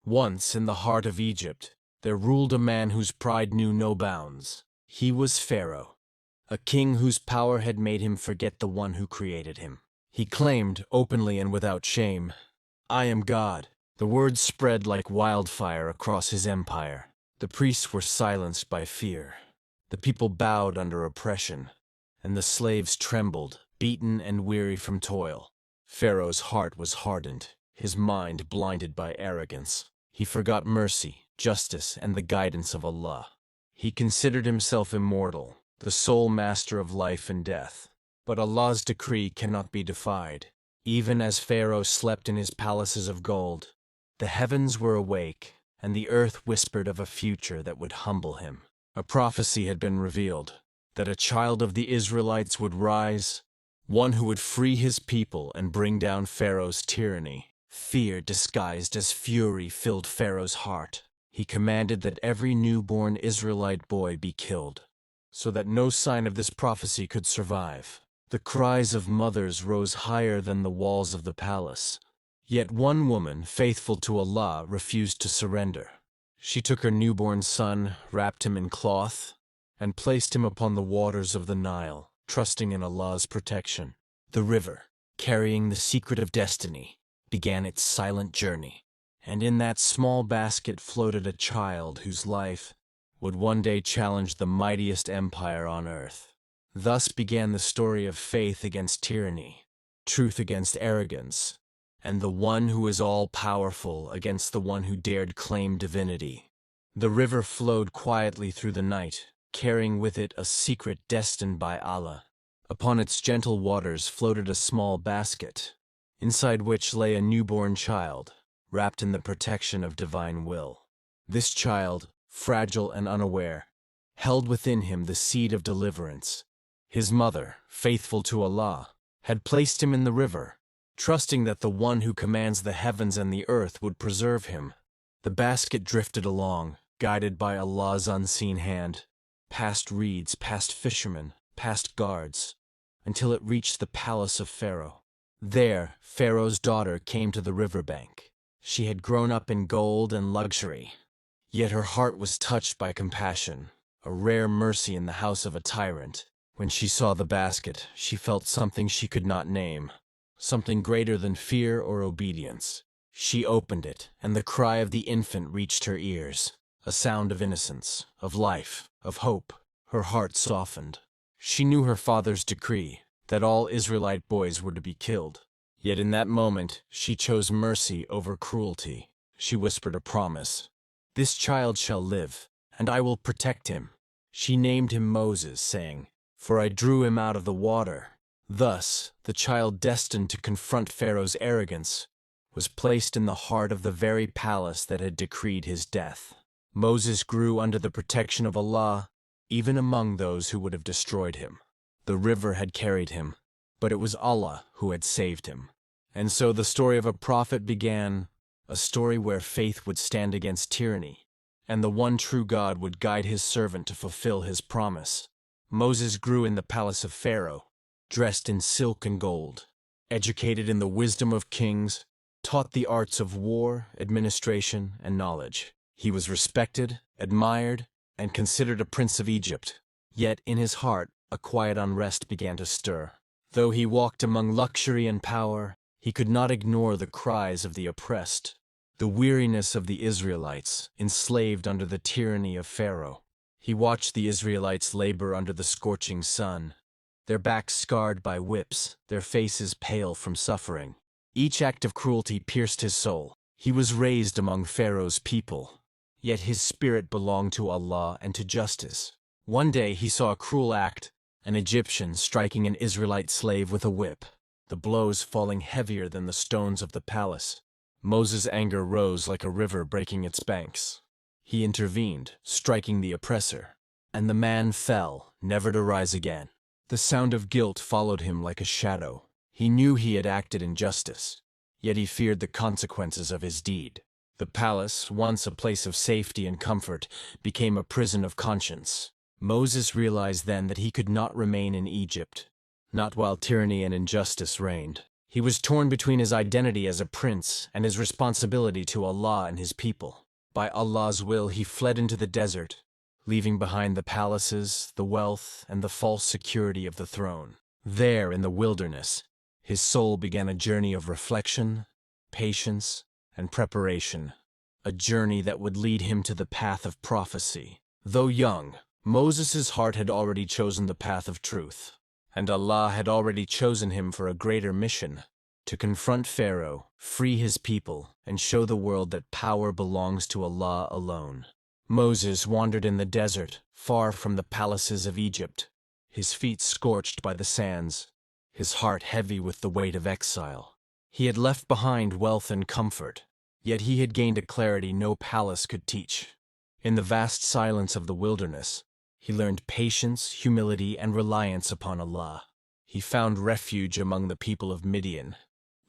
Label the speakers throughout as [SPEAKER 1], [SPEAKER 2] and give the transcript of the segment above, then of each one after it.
[SPEAKER 1] Once, in the heart of Egypt, there ruled a man whose pride knew no bounds. He was Pharaoh, a king whose power had made him forget the one who created him. He claimed, openly and without shame, "I am God." The words spread like wildfire across his empire. The priests were silenced by fear. The people bowed under oppression, and the slaves trembled, beaten and weary from toil. Pharaoh's heart was hardened, his mind blinded by arrogance. He forgot mercy, justice, and the guidance of Allah. He considered himself immortal, the sole master of life and death. But Allah's decree cannot be defied. Even as Pharaoh slept in his palaces of gold, the heavens were awake, and the earth whispered of a future that would humble him. A prophecy had been revealed, that a child of the Israelites would rise, one who would free his people and bring down Pharaoh's tyranny. Fear disguised as fury filled Pharaoh's heart. He commanded that every newborn Israelite boy be killed, so that no sign of this prophecy could survive. The cries of mothers rose higher than the walls of the palace. Yet one woman, faithful to Allah, refused to surrender. She took her newborn son, wrapped him in cloth, and placed him upon the waters of the Nile, trusting in Allah's protection. The river, carrying the secret of destiny, began its silent journey, and in that small basket floated a child whose life would one day challenge the mightiest empire on earth. Thus began the story of faith against tyranny, truth against arrogance, and the one who is all-powerful against the one who dared claim divinity. The river flowed quietly through the night, carrying with it a secret destined by Allah. Upon its gentle waters floated a small basket, inside which lay a newborn child, wrapped in the protection of divine will. This child, fragile and unaware, held within him the seed of deliverance. His mother, faithful to Allah, had placed him in the river, trusting that the one who commands the heavens and the earth would preserve him. The basket drifted along, guided by Allah's unseen hand, past reeds, past fishermen, past guards, until it reached the palace of Pharaoh. There, Pharaoh's daughter came to the riverbank. She had grown up in gold and luxury, yet her heart was touched by compassion, a rare mercy in the house of a tyrant. When she saw the basket, she felt something she could not name, something greater than fear or obedience. She opened it, and the cry of the infant reached her ears, a sound of innocence, of life, of hope. Her heart softened. She knew her father's decree, that all Israelite boys were to be killed. Yet in that moment, she chose mercy over cruelty. She whispered a promise. "This child shall live, and I will protect him." She named him Moses, saying, "For I drew him out of the water." Thus, the child destined to confront Pharaoh's arrogance was placed in the heart of the very palace that had decreed his death. Moses grew under the protection of Allah, even among those who would have destroyed him. The river had carried him, but it was Allah who had saved him. And so the story of a prophet began, a story where faith would stand against tyranny, and the one true God would guide his servant to fulfill his promise. Moses grew in the palace of Pharaoh, dressed in silk and gold, educated in the wisdom of kings, taught the arts of war, administration, and knowledge. He was respected, admired, and considered a prince of Egypt. Yet in his heart, a quiet unrest began to stir. Though he walked among luxury and power, he could not ignore the cries of the oppressed, the weariness of the Israelites, enslaved under the tyranny of Pharaoh. He watched the Israelites labor under the scorching sun, their backs scarred by whips, their faces pale from suffering. Each act of cruelty pierced his soul. He was raised among Pharaoh's people, yet his spirit belonged to Allah and to justice. One day he saw a cruel act, an Egyptian striking an Israelite slave with a whip, the blows falling heavier than the stones of the palace. Moses' anger rose like a river breaking its banks. He intervened, striking the oppressor, and the man fell, never to rise again. The sound of guilt followed him like a shadow. He knew he had acted injustice, yet he feared the consequences of his deed. The palace, once a place of safety and comfort, became a prison of conscience. Moses realized then that he could not remain in Egypt, not while tyranny and injustice reigned. He was torn between his identity as a prince and his responsibility to Allah and his people. By Allah's will, he fled into the desert, leaving behind the palaces, the wealth, and the false security of the throne. There, in the wilderness, his soul began a journey of reflection, patience, and preparation, a journey that would lead him to the path of prophecy. Though young, Moses' heart had already chosen the path of truth, and Allah had already chosen him for a greater mission, to confront Pharaoh, free his people, and show the world that power belongs to Allah alone. Moses wandered in the desert, far from the palaces of Egypt, his feet scorched by the sands, his heart heavy with the weight of exile. He had left behind wealth and comfort, yet he had gained a clarity no palace could teach. In the vast silence of the wilderness, he learned patience, humility, and reliance upon Allah. He found refuge among the people of Midian,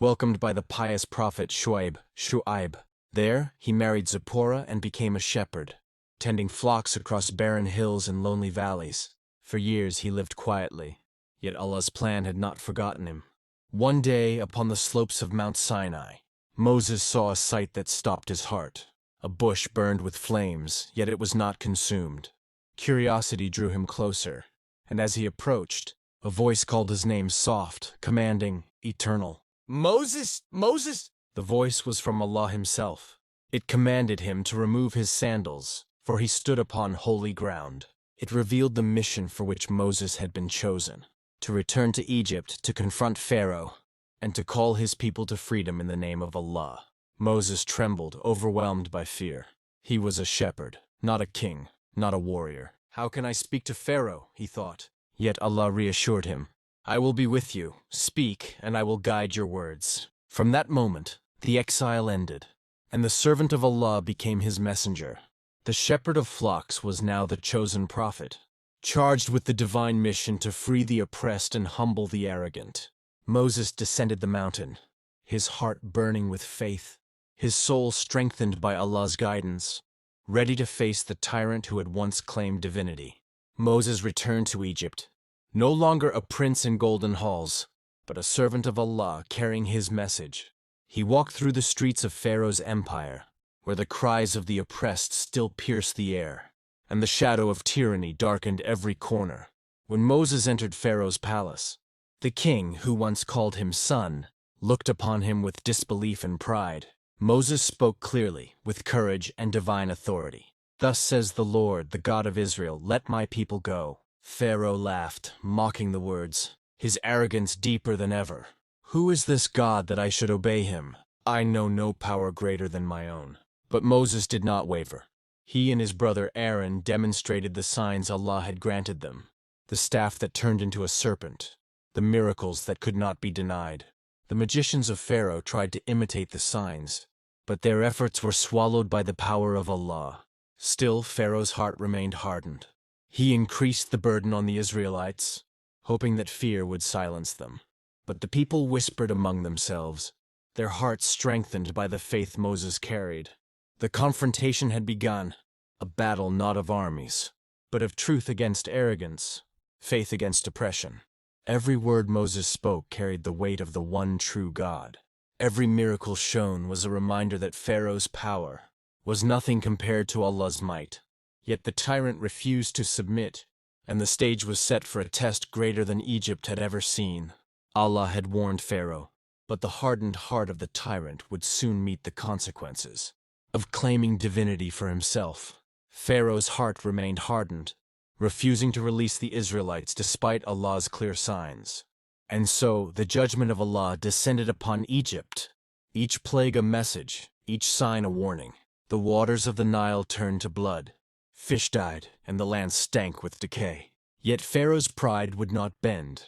[SPEAKER 1] welcomed by the pious prophet Shu'aib. There, he married Zipporah and became a shepherd, tending flocks across barren hills and lonely valleys. For years he lived quietly, yet Allah's plan had not forgotten him. One day, upon the slopes of Mount Sinai, Moses saw a sight that stopped his heart. A bush burned with flames, yet it was not consumed. Curiosity drew him closer, and as he approached, a voice called his name soft, commanding, eternal. "Moses! Moses!" The voice was from Allah himself. It commanded him to remove his sandals, for he stood upon holy ground. It revealed the mission for which Moses had been chosen, to return to Egypt to confront Pharaoh, and to call his people to freedom in the name of Allah. Moses trembled, overwhelmed by fear. He was a shepherd, not a king, not a warrior. "How can I speak to Pharaoh?" he thought. Yet Allah reassured him, "I will be with you. Speak, and I will guide your words." From that moment, the exile ended, and the servant of Allah became his messenger. The shepherd of flocks was now the chosen prophet, charged with the divine mission to free the oppressed and humble the arrogant. Moses descended the mountain, his heart burning with faith, his soul strengthened by Allah's guidance, ready to face the tyrant who had once claimed divinity. Moses returned to Egypt, no longer a prince in golden halls, but a servant of Allah carrying his message. He walked through the streets of Pharaoh's empire, where the cries of the oppressed still pierced the air, and the shadow of tyranny darkened every corner. When Moses entered Pharaoh's palace, the king, who once called him son, looked upon him with disbelief and pride. Moses spoke clearly, with courage and divine authority. "Thus says the Lord, the God of Israel, let my people go." Pharaoh laughed, mocking the words, his arrogance deeper than ever. "Who is this God that I should obey him? I know no power greater than my own." But Moses did not waver. He and his brother Aaron demonstrated the signs Allah had granted them, the staff that turned into a serpent, the miracles that could not be denied. The magicians of Pharaoh tried to imitate the signs, but their efforts were swallowed by the power of Allah. Still, Pharaoh's heart remained hardened. He increased the burden on the Israelites, hoping that fear would silence them. But the people whispered among themselves, their hearts strengthened by the faith Moses carried. The confrontation had begun, a battle not of armies, but of truth against arrogance, faith against oppression. Every word Moses spoke carried the weight of the one true God. Every miracle shown was a reminder that Pharaoh's power was nothing compared to Allah's might. Yet the tyrant refused to submit, and the stage was set for a test greater than Egypt had ever seen. Allah had warned Pharaoh, but the hardened heart of the tyrant would soon meet the consequences of claiming divinity for himself. Pharaoh's heart remained hardened, refusing to release the Israelites despite Allah's clear signs. And so the judgment of Allah descended upon Egypt, each plague a message, each sign a warning. The waters of the Nile turned to blood, fish died, and the land stank with decay. Yet Pharaoh's pride would not bend,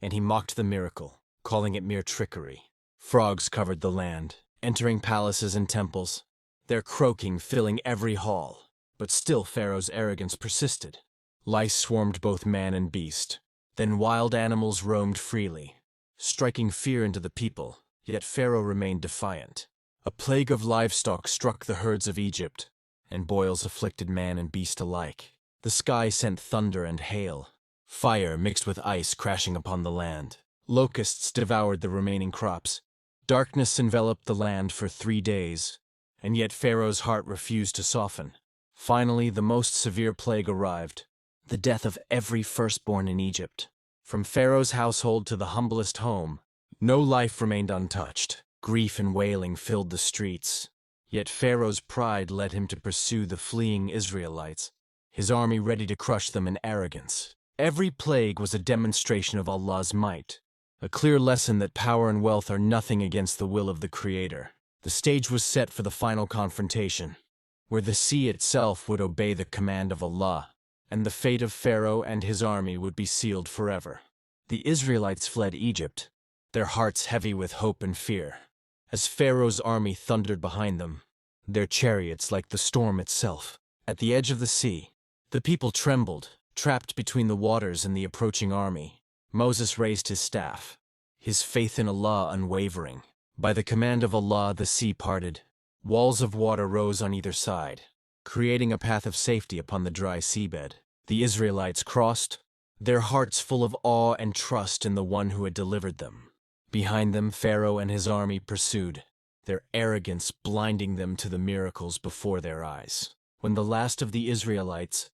[SPEAKER 1] and he mocked the miracle, calling it mere trickery. Frogs covered the land, entering palaces and temples, their croaking filling every hall. But still Pharaoh's arrogance persisted. Lice swarmed both man and beast. Then wild animals roamed freely, striking fear into the people, yet Pharaoh remained defiant. A plague of livestock struck the herds of Egypt, and boils afflicted man and beast alike. The sky sent thunder and hail, fire mixed with ice crashing upon the land. Locusts devoured the remaining crops. Darkness enveloped the land for 3 days, and yet Pharaoh's heart refused to soften. Finally, the most severe plague arrived, the death of every firstborn in Egypt. From Pharaoh's household to the humblest home, no life remained untouched. Grief and wailing filled the streets. Yet Pharaoh's pride led him to pursue the fleeing Israelites, his army ready to crush them in arrogance. Every plague was a demonstration of Allah's might, a clear lesson that power and wealth are nothing against the will of the Creator. The stage was set for the final confrontation, where the sea itself would obey the command of Allah, and the fate of Pharaoh and his army would be sealed forever. The Israelites fled Egypt, their hearts heavy with hope and fear, as Pharaoh's army thundered behind them, their chariots like the storm itself. At the edge of the sea, the people trembled, trapped between the waters and the approaching army. Moses raised his staff, his faith in Allah unwavering. By the command of Allah, the sea parted. Walls of water rose on either side, creating a path of safety upon the dry seabed. The Israelites crossed, their hearts full of awe and trust in the one who had delivered them. Behind them, Pharaoh and his army pursued, their arrogance blinding them to the miracles before their eyes. When the last of the Israelites,